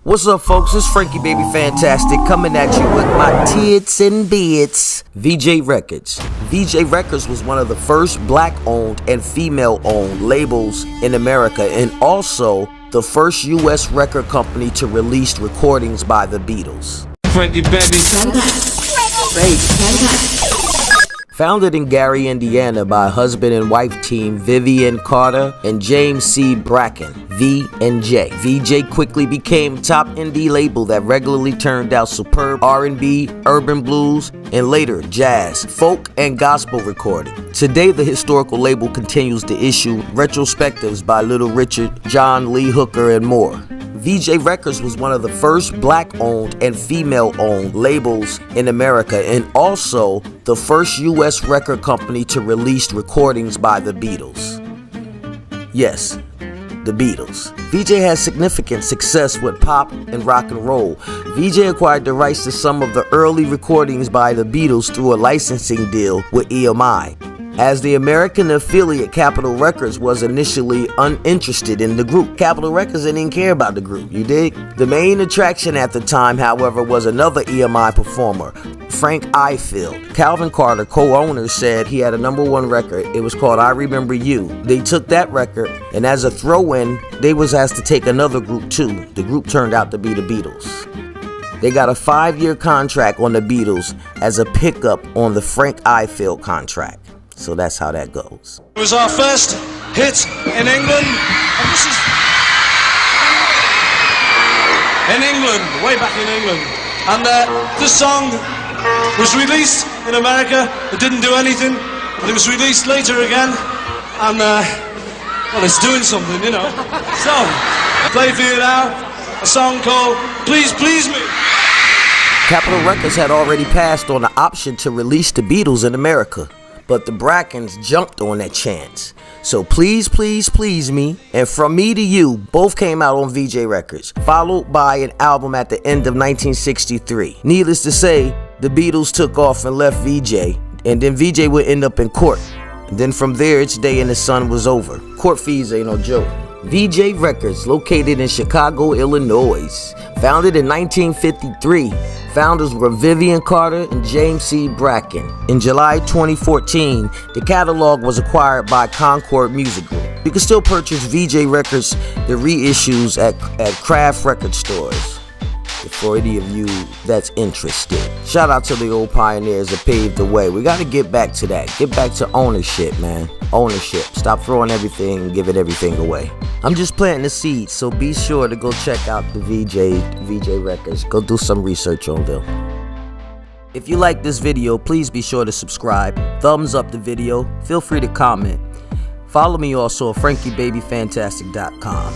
What's up, folks? It's Frankie Baby Fantastic coming at you with my tits and bits. VJ Records. VJ Records was one of the first black-owned and female-owned labels in America, and also the first U.S. record company to release recordings by the Beatles. Frankie Baby Fantastic. Founded in Gary, Indiana by husband and wife team Vivian Carter and James C. Bracken, V&J. VJ quickly became a top indie label that regularly turned out superb R&B, urban blues, and later jazz, folk, and gospel recording. Today, the historical label continues to issue retrospectives by Little Richard, John Lee Hooker, and more. VJ Records was one of the first black-owned and female-owned labels in America, and also the first U.S. record company to release recordings by the Beatles. Yes, the Beatles. VJ has significant success with pop and rock and roll. VJ acquired the rights to some of the early recordings by the Beatles through a licensing deal with EMI, as the American affiliate Capitol Records was initially uninterested in the group. Capitol Records didn't even care about the group, you dig? The main attraction at the time, however, was another EMI performer, Frank Ifield. Calvin Carter, co-owner, said he had a #1 record. It was called I Remember You. They took that record, and as a throw-in, they was asked to take another group too. The group turned out to be the Beatles. They got a 5-year contract on the Beatles as a pickup on the Frank Ifield contract. So that's how that goes. It was our first hit in England, and this is in England, way back in England. And this song was released in America. It didn't do anything, but it was released later again, and well, it's doing something, you know. So, I play for you now a song called "Please Please Me." Capitol Records had already passed on the option to release the Beatles in America, but the Brackens jumped on that chance. So Please Please Please Me and From Me to You both came out on VJ Records, followed by an album at the end of 1963. Needless to say, the Beatles took off and left VJ, and then VJ would end up in court. And then from there, its day in the sun was over. Court fees ain't no joke. VJ Records, located in Chicago, Illinois. Founded in 1953, founders were Vivian Carter and James C. Bracken. In July 2014, the catalog was acquired by Concord Music Group. You can still purchase VJ Records, the reissues at craft record stores, for any of you that's interested. Shout out to the old pioneers that paved the way. We got to get back to that. Get back to ownership, man. Ownership. Stop throwing everything and giving everything away. I'm just planting the seeds, so be sure to go check out the VJ Records. Go do some research on them. If you like this video, please be sure to subscribe. Thumbs up the video. Feel free to comment. Follow me also at frankiebabyfantastic.com.